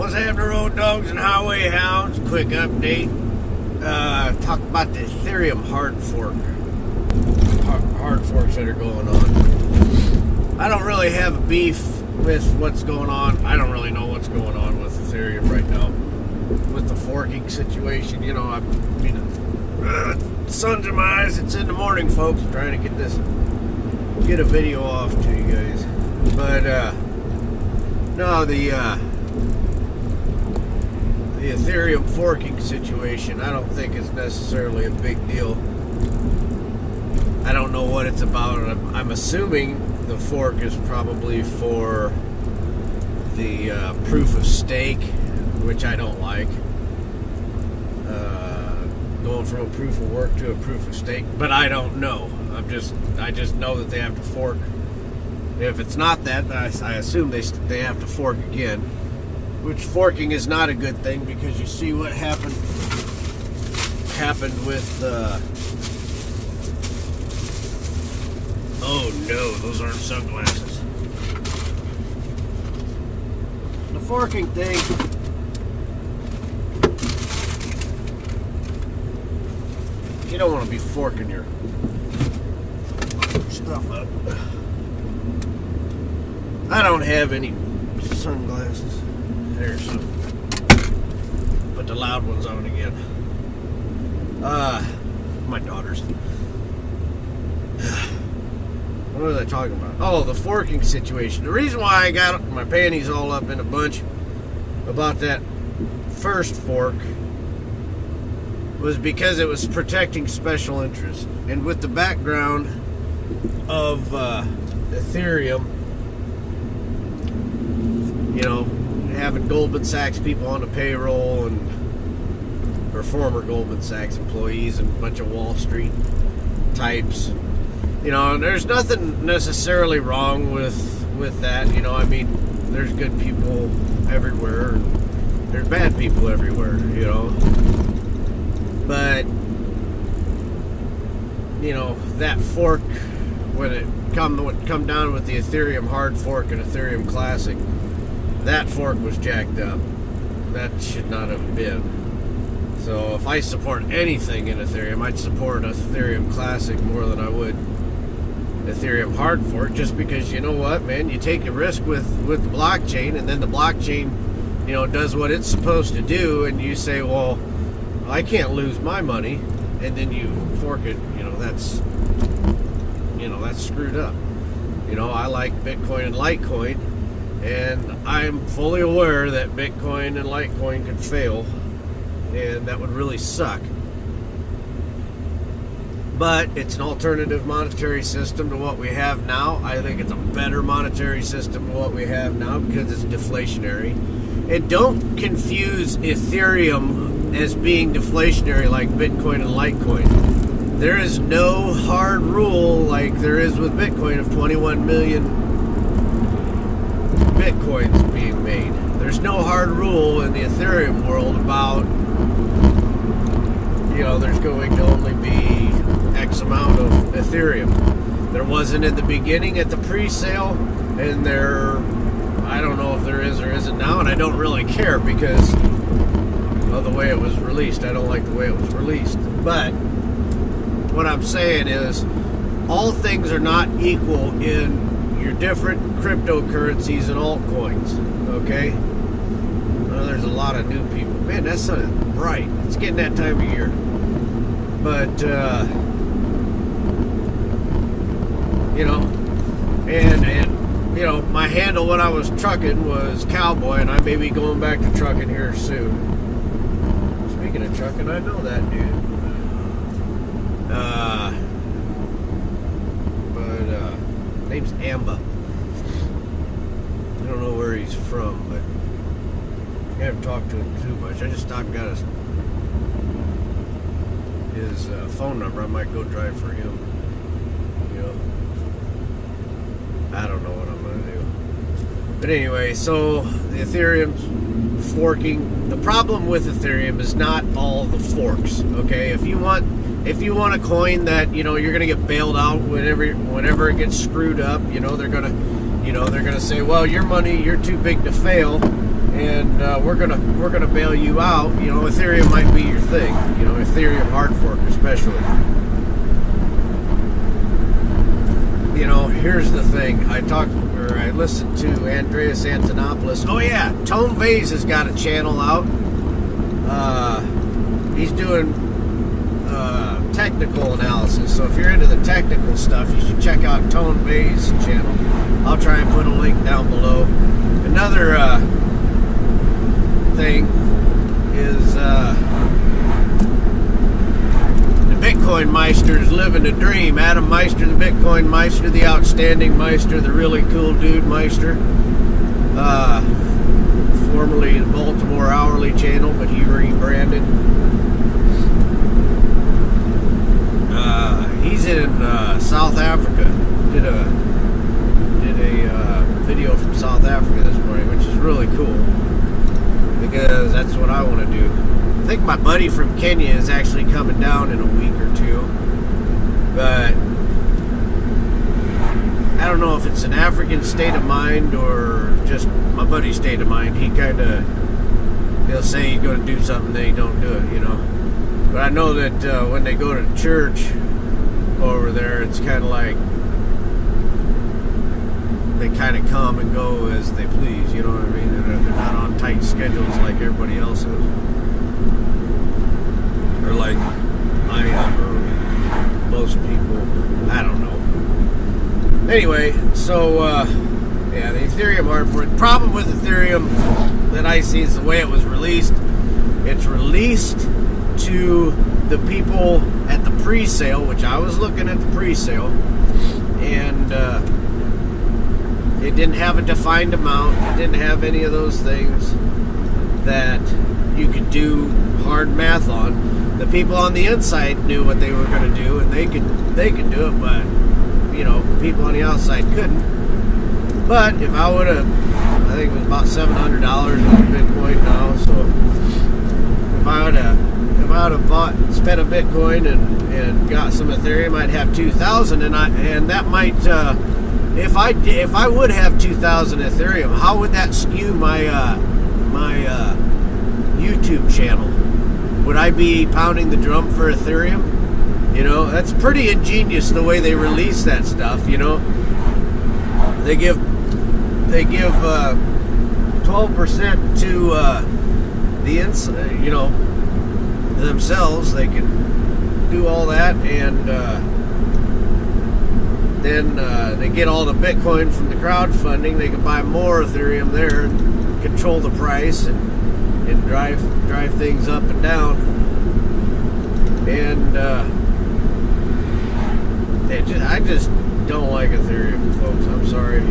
What's happening, road dogs and highway hounds? Quick update. Talk about the Ethereum hard forks that are going on. I don't really have a beef with what's going on. I don't really know what's going on with Ethereum right now. With the forking situation, you know, sun's in my eyes. It's in the morning, folks. I'm trying to get a video off to you guys. But, no, the Ethereum forking situation, I don't think is necessarily a big deal. I don't know what it's about. I'm assuming the fork is probably for the proof of stake, which I don't like. Going from a proof of work to a proof of stake, but I don't know. I just know that they have to fork. If it's not that, I assume they have to fork again. Which forking is not a good thing, because you see what happened with oh no, those aren't sunglasses. The forking thing, you don't want to be forking your stuff up. I don't have any sunglasses. There's some. Put the loud ones on again. My daughters. What was I talking about? Oh, the forking situation. The reason why I got my panties all up in a bunch about that first fork was because it was protecting special interests. And with the background of Ethereum, you know, having Goldman Sachs people on the payroll or former Goldman Sachs employees and a bunch of Wall Street types, you know, there's nothing necessarily wrong with that. You know, I mean, there's good people everywhere and there's bad people everywhere, you know. But, you know, that fork, when it come down with the Ethereum hard fork and Ethereum Classic, that fork was jacked up. That should not have been. So if I support anything in Ethereum, I'd support Ethereum Classic more than I would Ethereum hard fork, just because, you know what, man, you take a risk with the blockchain, and then the blockchain, you know, does what it's supposed to do, and you say, well, I can't lose my money, and then you fork it. You know, that's screwed up. You know, I like Bitcoin and Litecoin, and I'm fully aware that Bitcoin and Litecoin could fail, and that would really suck. But it's an alternative monetary system to what we have now. I think it's a better monetary system to what we have now because it's deflationary. And don't confuse Ethereum as being deflationary like Bitcoin and Litecoin. There is no hard rule like there is with Bitcoin of 21 million Bitcoins being made. There's no hard rule in the Ethereum world about, you know, there's going to only be X amount of Ethereum. There wasn't in the beginning at the pre-sale, and I don't know if there is or isn't now, and I don't really care because of the way it was released. I don't like the way it was released. But what I'm saying is, all things are not equal in your different cryptocurrencies and altcoins, okay? Well, there's a lot of new people. Man, that sun is bright. It's getting that time of year. But, you know, and you know, my handle when I was trucking was Cowboy, and I may be going back to trucking here soon. Speaking of trucking, I know that dude. Name's Amba. I don't know where he's from, but I haven't talked to him too much. I just stopped and got his phone number. I might go drive for him. You know, I don't know what I'm going to do. But anyway, so the Ethereum forking. The problem with Ethereum is not all the forks. Okay, if you want a coin that, you know, you're gonna get bailed out whenever it gets screwed up, you know, they're gonna say, well, your money, you're too big to fail, and we're gonna bail you out. You know, Ethereum might be your thing. You know, Ethereum hard fork especially. You know, here's the thing. I listened to Andreas Antonopoulos. Oh yeah, Tone Vase has got a channel out. He's doing technical analysis. So if you're into the technical stuff, you should check out Tone Vase channel. I'll try and put a link down below. Another thing is the Bitcoin Meister is living a dream. Adam Meister, the Bitcoin Meister, the outstanding Meister, the really cool dude Meister. Formerly the Baltimore Hourly channel, but he rebranded. He's in South Africa. Did a video from South Africa this morning, which is really cool because that's what I want to do. I think my buddy from Kenya is actually coming down in a week or two, but I don't know if it's an African state of mind or just my buddy's state of mind. He'll say he's going to do something, then he don't do it, you know. But I know that when they go to church over there, it's kind of like they kind of come and go as they please, you know what I mean? They're not on tight schedules like everybody else is. Or like I am, or most people. I don't know. Anyway, so, yeah, the Ethereum hard fork. The problem with Ethereum that I see is the way it was released. It's released to the people at the pre-sale, which I was looking at the pre-sale, and it didn't have a defined amount. It didn't have any of those things that you could do hard math on. The people on the inside knew what they were going to do, and they could do it, but you know, people on the outside couldn't. But if I would have, I think it was about $700 in Bitcoin now. So if I would have spent a Bitcoin and got some Ethereum, I'd have 2,000, and that might. If I would have 2,000 Ethereum, how would that skew my YouTube channel? Would I be pounding the drum for Ethereum? You know, that's pretty ingenious the way they release that stuff. You know, they give 12% to themselves. They can do all that, and then they get all the Bitcoin from the crowdfunding. They can buy more Ethereum there and control the price and drive things up and down. And I just don't like Ethereum, folks. I'm sorry,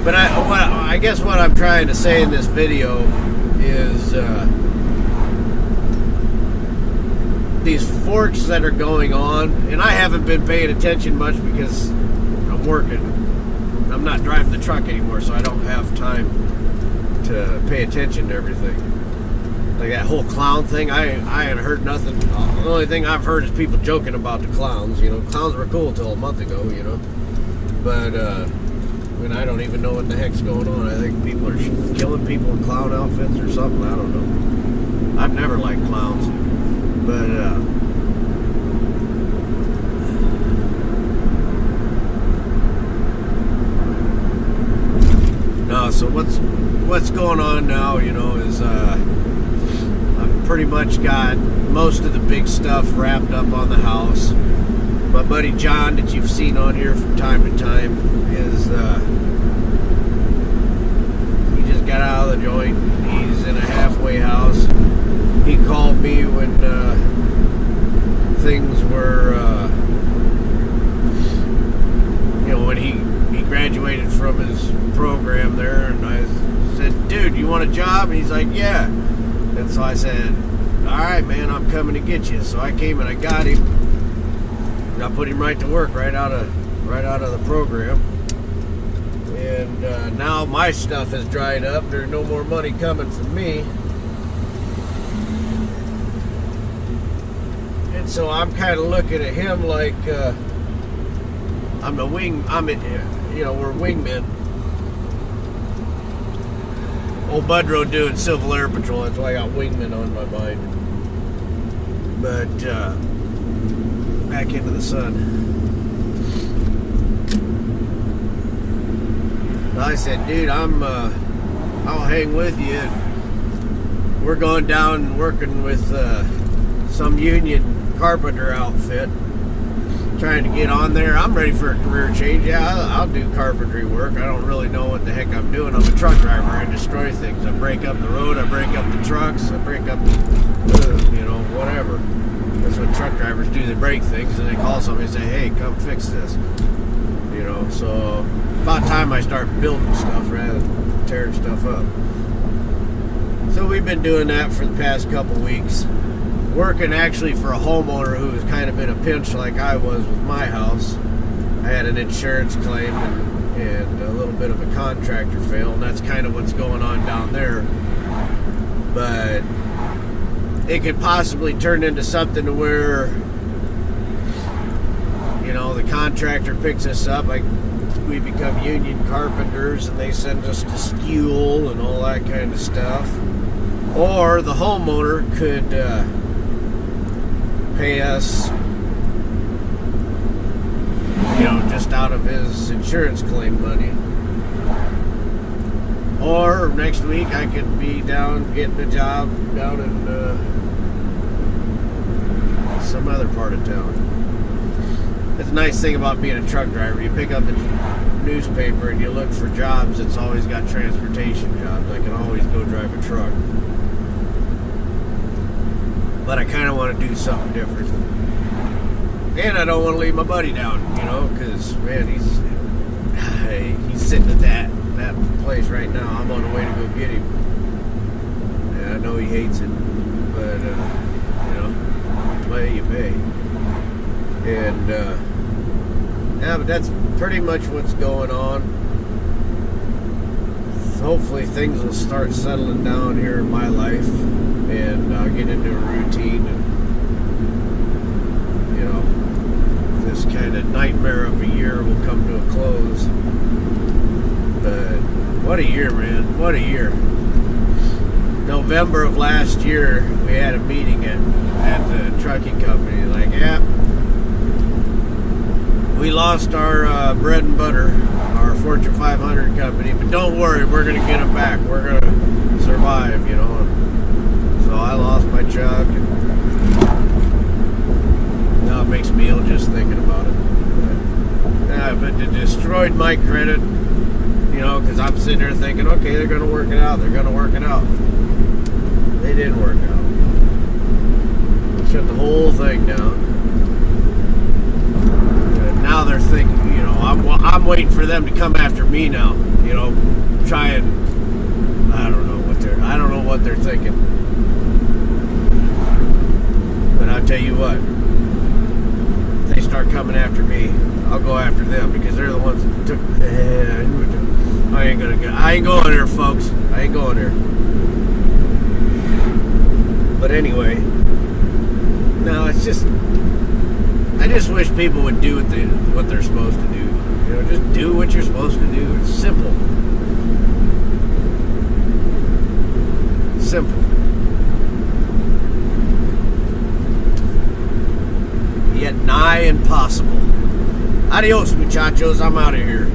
but I guess what I'm trying to say in this video is these forks that are going on, and I haven't been paying attention much because I'm working. I'm not driving the truck anymore, so I don't have time to pay attention to everything. Like that whole clown thing, I hadn't heard nothing. The only thing I've heard is people joking about the clowns. You know, clowns were cool till a month ago, you know. But I don't even know what the heck's going on. I think people are killing people in clown outfits or something. I don't know. I've never liked clowns. But no, so what's going on now, you know, is I've pretty much got most of the big stuff wrapped up on the house. My buddy John, that you've seen on here from time to time, is he just got out of the joint. He's in a halfway house. He called me when things were, when he graduated from his program there, and I said, dude, you want a job? And he's like, yeah. And so I said, all right, man, I'm coming to get you. So I came and I got him. And I put him right to work right out of the program. And now my stuff has dried up. There's no more money coming from me. And so I'm kind of looking at him like we're wingmen. old Budrow doing Civil Air Patrol. That's why I got wingman on my mind. But back into the sun. I said, dude, I'll hang with you. We're going down and working with some union carpenter outfit, trying to get on there. I'm ready for a career change. Yeah, I'll do carpentry work. I don't really know what the heck I'm doing. I'm a truck driver. I destroy things. I break up the road. I break up the trucks. I break up, whatever. That's what truck drivers do. They break things and they call somebody and say, hey, come fix this. So about time I start building stuff rather than tearing stuff up. So we've been doing that for the past couple weeks. Working actually for a homeowner who was kind of in a pinch like I was with my house. I had an insurance claim and a little bit of a contractor fail, and that's kind of what's going on down there. But it could possibly turn into something to where, the contractor picks us up. We become union carpenters and they send us to school and all that kind of stuff. Or the homeowner could pay us, just out of his insurance claim money. Or next week I could be down getting a job down in some other part of town. That's a nice thing about being a truck driver. You pick up the newspaper and you look for jobs. It's always got transportation jobs. I can always go drive a truck. But I kind of want to do something different. And I don't want to leave my buddy down, because, man, he's sitting at that place right now. I'm on the way to go get him. And I know he hates it. But, you play, you pay. And, but that's pretty much what's going on. Hopefully things will start settling down here in my life, and I'll get into a routine, and, this kind of nightmare of a year will come to a close. But what a year, man. What a year. November of last year, we had a meeting at the trucking company. Like, we lost our bread and butter, our Fortune 500 company, but don't worry, we're going to get them back. We're going to survive, So I lost my truck, and now it makes me ill just thinking about it. But it destroyed my credit, because I'm sitting there thinking, okay, they're going to work it out. They're going to work it out. They didn't work out. Shut the whole thing down. Now they're thinking, I'm waiting for them to come after me now, try and, I don't know what they're thinking. But I'll tell you what, if they start coming after me, I'll go after them, because they're the ones that took, I ain't going there, folks. I ain't going there. But anyway, no, it's just, I just wish people would do what they're supposed to do. Just do what you're supposed to do. It's simple. Simple. Yet nigh impossible. Adios, muchachos. I'm out of here.